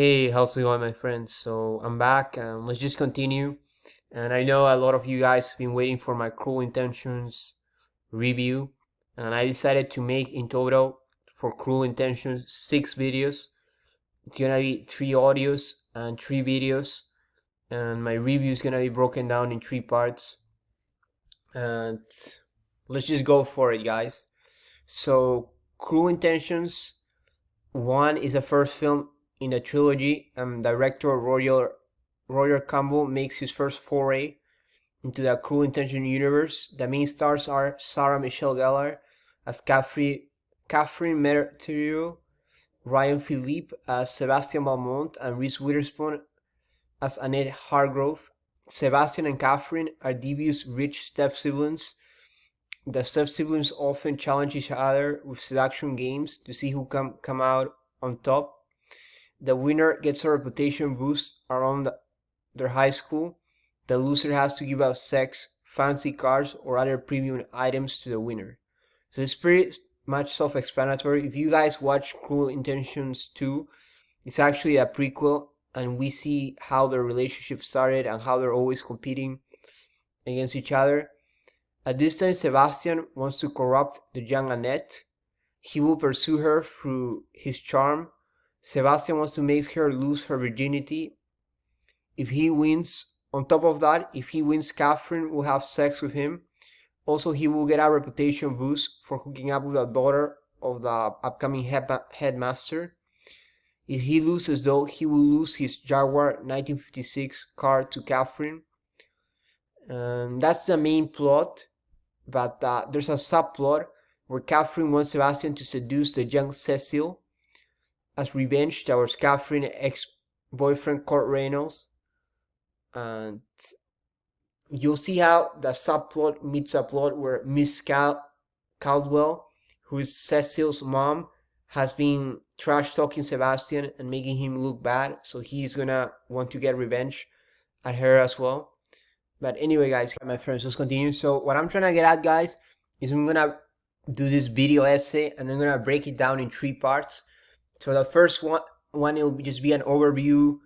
Hey, how's it going, my friends? So I'm back, and let's just continue. And I know a lot of you guys have been waiting for my Cruel Intentions review, and I decided to make in total for Cruel Intentions 6 videos. It's gonna be 3 audios and 3 videos, and my review is gonna be broken down in 3 parts. And let's just go for it, guys. So, Cruel Intentions 1 is the first film in the trilogy, and director Roger Campbell makes his first foray into the Cruel Intention universe. The main stars are Sarah Michelle Gellar as Catherine Merterill, Ryan Philippe as Sebastian Valmont, and Reese Witherspoon as Annette Hargrove. Sebastian and Catherine are devious rich step-siblings. The step-siblings often challenge each other with seduction games to see who can come out on top. The winner gets a reputation boost around their high school. The loser has to give out sex, fancy cars, or other premium items to the winner. So it's pretty much self-explanatory. If you guys watch Cruel Intentions 2, it's actually a prequel, and we see how their relationship started and how they're always competing against each other. At this time, Sebastian wants to corrupt the young Annette. He will pursue her through his charm. Sebastian wants to make her lose her virginity. If he wins, on top of that, if he wins, Catherine will have sex with him. Also, he will get a reputation boost for hooking up with the daughter of the upcoming headmaster. If he loses, though, he will lose his Jaguar 1956 car to Catherine. That's the main plot, but there's a subplot where Catherine wants Sebastian to seduce the young Cecil as revenge towards Catherine's ex-boyfriend Kurt Reynolds. And you'll see how the subplot meets a plot where Miss Caldwell, who is Cecil's mom, has been trash-talking Sebastian and making him look bad, so he's gonna want to get revenge at her as well. But anyway, guys, my friends, let's continue. So what I'm trying to get at, guys, is I'm gonna do this video essay and I'm gonna break it down in 3 parts. So the first one it will just be an overview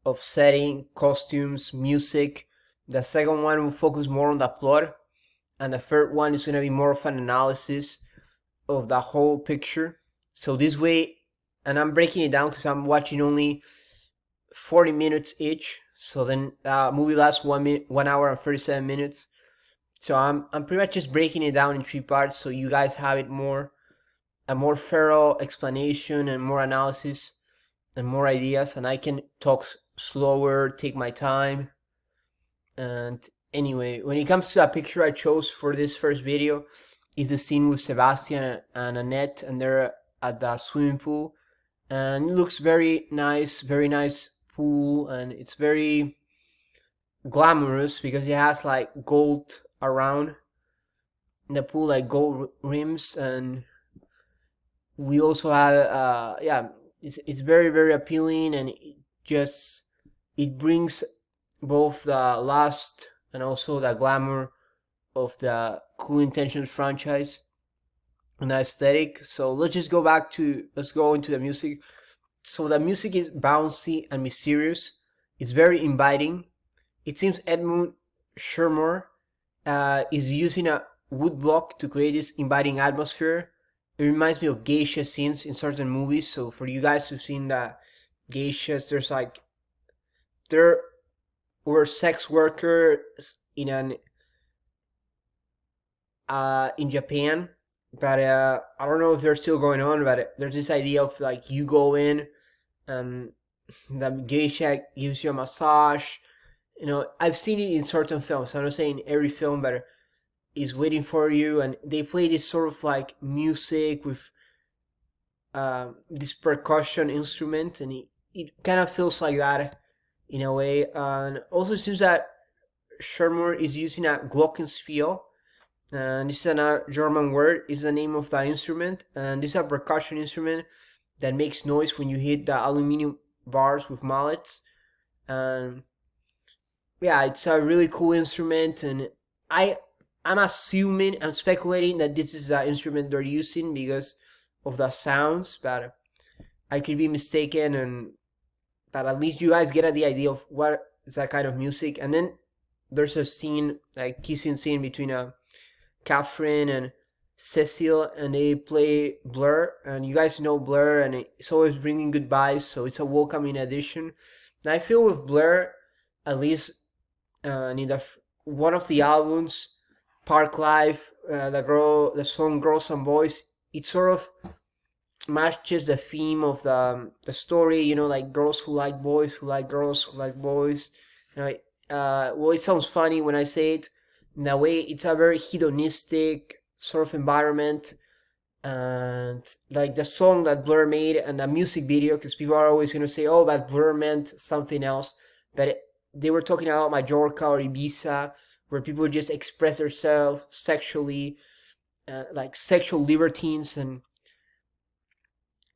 of setting, costumes, music. The second one will focus more on the plot, and the third one is gonna be more of an analysis of the whole picture. So this way, and I'm breaking it down because I'm watching only 40 minutes each. So then movie lasts 1 hour and 37 minutes. So I'm pretty much just breaking it down in 3 parts so you guys have it a more thorough explanation and more analysis and more ideas, and I can talk slower, take my time. And anyway, when it comes to the picture I chose for this first video, is the scene with Sebastian and Annette, and they're at the swimming pool, and it looks very nice pool, and it's very glamorous because it has like gold around the pool, like gold rims, and we also have it's very appealing, and it brings both the lust and also the glamour of the Cruel Intentions franchise and the aesthetic. So let's go into the music. So the music is bouncy and mysterious. It's very inviting. It seems Edmund Shermore is using a woodblock to create this inviting atmosphere. It reminds me of geisha scenes in certain movies. So for you guys who've seen the geishas, there were sex workers in Japan, but I don't know if they're still going on. But there's this idea of like you go in, and the geisha gives you a massage. You know, I've seen it in certain films. I'm not saying every film, but is waiting for you, and they play this sort of like music with this percussion instrument, and it kind of feels like that in a way. And also it seems that Shermer is using a glockenspiel, and this is another German word, is the name of the instrument, and this is a percussion instrument that makes noise when you hit the aluminum bars with mallets. And yeah, it's a really cool instrument, and I'm speculating that this is the instrument they're using because of the sounds, but I could be mistaken, and but at least you guys get the idea of what is that kind of music. And then there's a scene, like kissing scene between Catherine and Cecile, and they play Blur, and you guys know Blur, and it's always bringing good vibes, so it's a welcoming addition. And I feel with Blur, at least in one of the albums, Park Life, the song "Girls and Boys," it sort of matches the theme of the story. You know, like girls who like boys, who like girls, who like boys. You know, well, it sounds funny when I say it. In a way, it's a very hedonistic sort of environment, and like the song that Blur made and the music video, because people are always going to say, oh, that Blur meant something else, but they were talking about Majorca or Ibiza, where people just express themselves sexually, like sexual libertines, and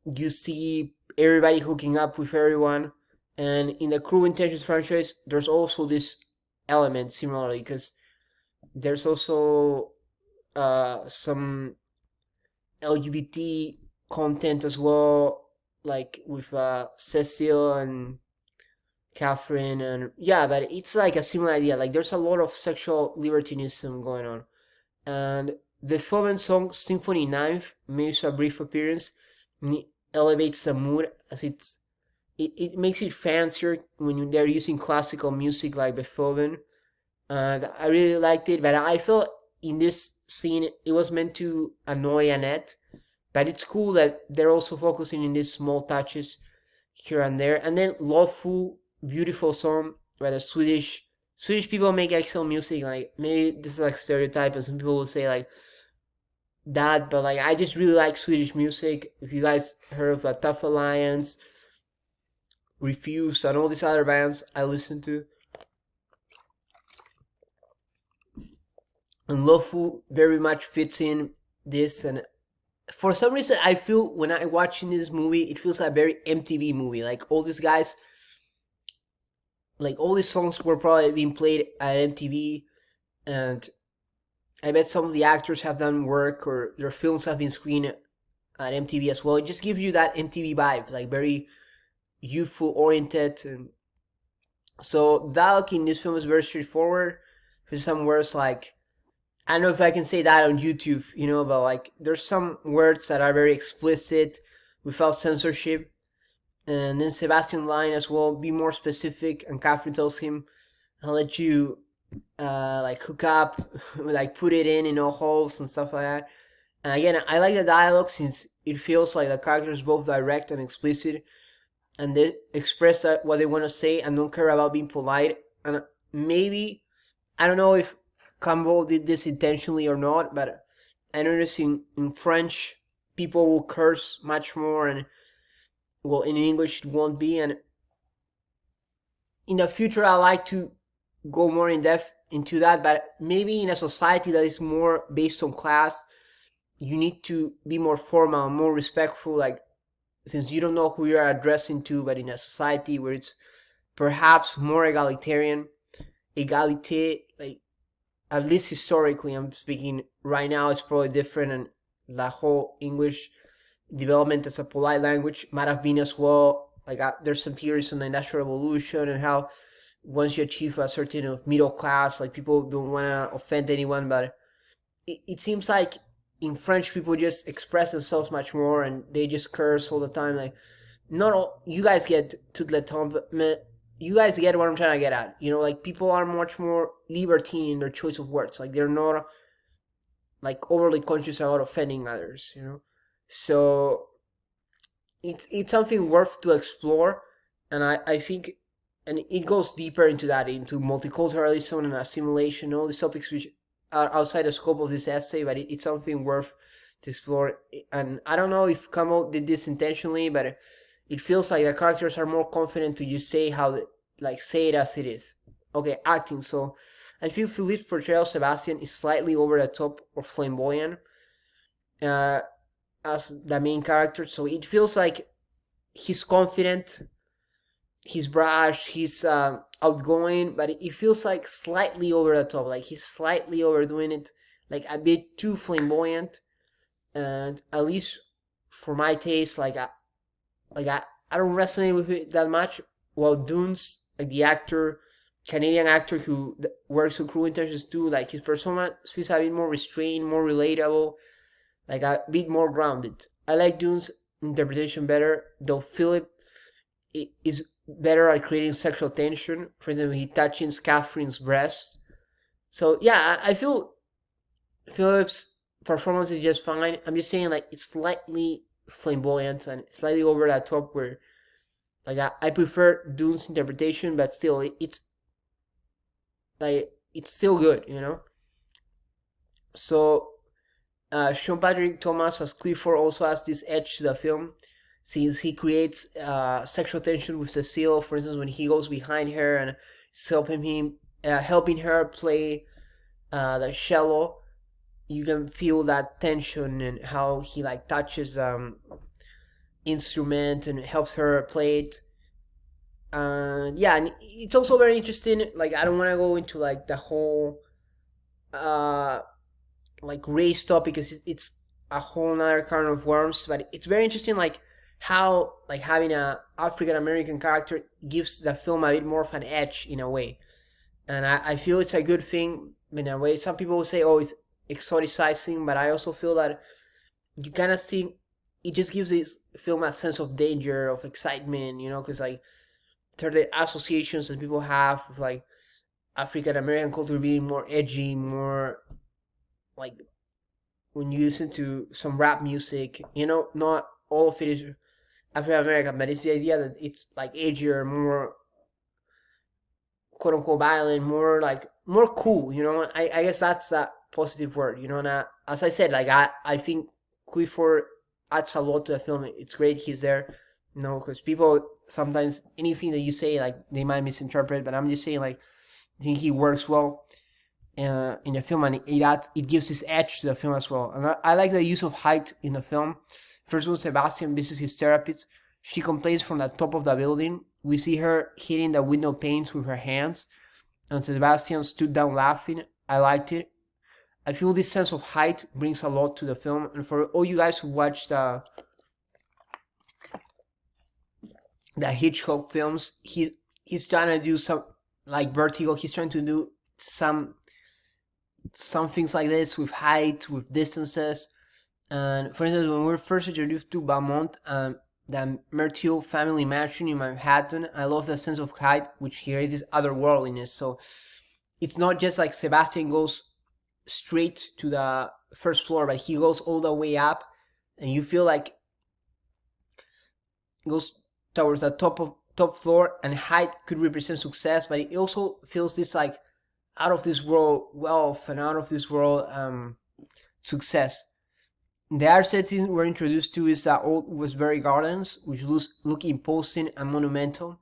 you see everybody hooking up with everyone. And in the Cruel Intentions franchise, there's also this element similarly, because there's also some LGBT content as well, like with Cecile and Catherine, and yeah, but it's like a similar idea. Like there's a lot of sexual libertinism going on, and the Beethoven song Symphony Ninth makes a brief appearance, and it elevates the mood as it makes it fancier when they're using classical music like Beethoven. And I really liked it, but I felt in this scene it was meant to annoy Annette, but it's cool that they're also focusing in these small touches here and there. And then Loveful, beautiful song by the Swedish people make excellent music. Like maybe this is like stereotype, and some people will say like that, but like I just really like Swedish music. If you guys heard of Tough Alliance, Refuse, and all these other bands I listen to, and Loveful very much fits in this. And for some reason I feel when I watching this movie, it feels like a very MTV movie. Like all these guys, like all these songs were probably being played at MTV, and I bet some of the actors have done work or their films have been screened at MTV as well. It just gives you that MTV vibe, like very youthful oriented. And so dialogue in this film is very straightforward. There's some words like, I don't know if I can say that on YouTube, you know, but like there's some words that are very explicit without censorship. And then Sebastian line as well, be more specific, and Catherine tells him, I'll let you like hook up, like put it in all holes and stuff like that. And again, I like the dialogue since it feels like the characters both direct and explicit, and they express what they want to say and don't care about being polite. And maybe, I don't know if Campbell did this intentionally or not, but I noticed in French people will curse much more, and well, in English it won't be. And in the future I like to go more in depth into that, but maybe in a society that is more based on class, you need to be more formal, more respectful, like since you don't know who you're addressing to. But in a society where it's perhaps more egalitarian, egalite, like at least historically I'm speaking, right now it's probably different, and the whole English development as a polite language might have been as well. Like there's some theories on the Industrial Revolution and how once you achieve a certain middle class, like people don't want to offend anyone, but it seems like in French people just express themselves much more, and they just curse all the time. Like not all, you guys get toute le temps, but you guys get what I'm trying to get at. You know, like people are much more libertine in their choice of words. Like they're not like overly conscious about offending others, you know. So it's something worth to explore, and I think, and it goes deeper into that, into multiculturalism and assimilation, all these topics which are outside the scope of this essay, but it's something worth to explore. And I don't know if Kamo did this intentionally, but it feels like the characters are more confident to just say say it as it is. Okay, acting. So I feel Philippe's portrayal of Sebastian is slightly over the top or flamboyant as the main character. So it feels like he's confident, he's brash, he's outgoing, but it feels like slightly over the top. Like he's slightly overdoing it, like a bit too flamboyant. And at least for my taste, I don't resonate with it that much. while Dunes, like the actor, Canadian actor who works with Cruel Intentions too, like his persona feels a bit more restrained, more relatable, like a bit more grounded. I like Dune's interpretation better, though Philip is better at creating sexual tension. For example, he touches Catherine's breast. So yeah, I feel Philip's performance is just fine. I'm just saying like it's slightly flamboyant and slightly over the top. Where like I prefer Dune's interpretation, but still it's like it's still good, you know. So Sean Patrick Thomas as Clifford also has this edge to the film, since he creates sexual tension with Cecile. For instance, when he goes behind her and is helping her play the cello, you can feel that tension and how he like touches instrument and helps her play it. Yeah, and it's also very interesting. Like I don't want to go into like the whole like race topic because it's a whole nother kind of worms. But it's very interesting, like how like having a African American character gives the film a bit more of an edge in a way, and I feel it's a good thing in a way. Some people will say, "Oh, it's exoticizing," but I also feel that you kind of see it just gives this film a sense of danger, of excitement, you know, because like there are the associations that people have with like African American culture being more edgy, more like when you listen to some rap music, you know, not all of it is African American, but it's the idea that it's like edgier, more quote unquote violent, more like more cool, you know. I guess that's a positive word, you know. And as I said, like I think Clifford adds a lot to the film. It's great he's there, you know, because people sometimes anything that you say like they might misinterpret, but I'm just saying like I think he works well in the film, and it gives this edge to the film as well. And I like the use of height in the film. First when Sebastian visits his therapist, she complains from the top of the building. We see her hitting the window panes with her hands, and Sebastian stood down laughing. I liked it. I feel this sense of height brings a lot to the film. And for all you guys who watched the Hitchcock films, he's trying to do some like Vertigo. He's trying to do some things like this with height, with distances. And for instance, when we were first introduced to Beaumont, the Mertiel family mansion in Manhattan, I love the sense of height, which creates this otherworldliness. So it's not just like Sebastian goes straight to the first floor, but he goes all the way up, and you feel like goes towards the top floor, and height could represent success, but it also feels this like out of this world wealth and out of this world success. The art setting we're introduced to is the old Westbury Gardens, which look imposing and monumental.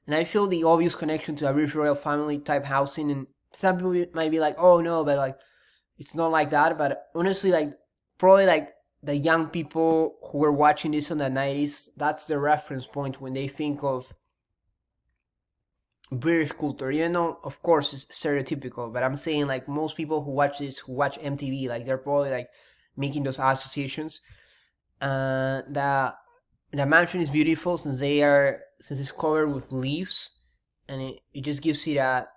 And I feel the obvious connection to the rich royal family type housing. And some people might be like, "Oh no," but like it's not like that. But honestly, like probably like the young people who were watching this in the 90s, that's the reference point when they think of British culture. Even though of course it's stereotypical, but I'm saying like most people who watch this, who watch MTV, like they're probably like making those associations. The mansion is beautiful since it's covered with leaves, and it just gives it a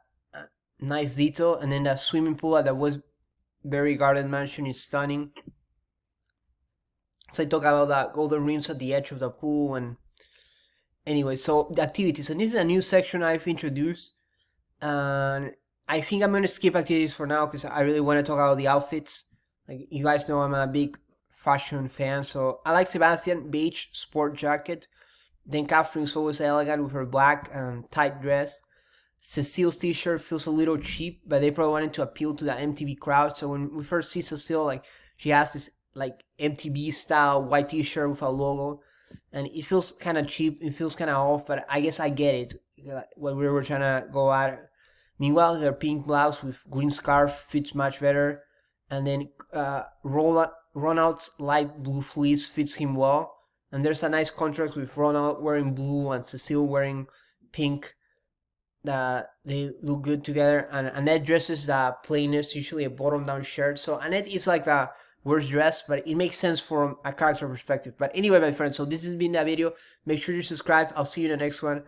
nice detail. And then the swimming pool at the Westbury Garden Mansion is stunning. So I talk about the golden rims at the edge of the pool. And anyway, so the activities, and this is a new section I've introduced, and I think I'm gonna skip activities for now because I really want to talk about the outfits. Like you guys know, I'm a big fashion fan, so I like Sebastian beige sport jacket. Then Catherine's always elegant with her black and tight dress. Cecile's t-shirt feels a little cheap, but they probably wanted to appeal to the MTV crowd. So when we first see Cecile, like she has this like MTV style white t-shirt with a logo, and it feels kind of cheap. It feels kind of off, but I guess I get it. What we were trying to go at. Meanwhile, her pink blouse with green scarf fits much better. And then Ronald's light blue fleece fits him well. And there's a nice contrast with Ronald wearing blue and Cecile wearing pink. They look good together. And Annette dresses the plainest, usually a bottom-down shirt. So Annette is like the worst dressed, but it makes sense from a character perspective. But anyway, my friends, so this has been the video. Make sure you subscribe. I'll see you in the next one.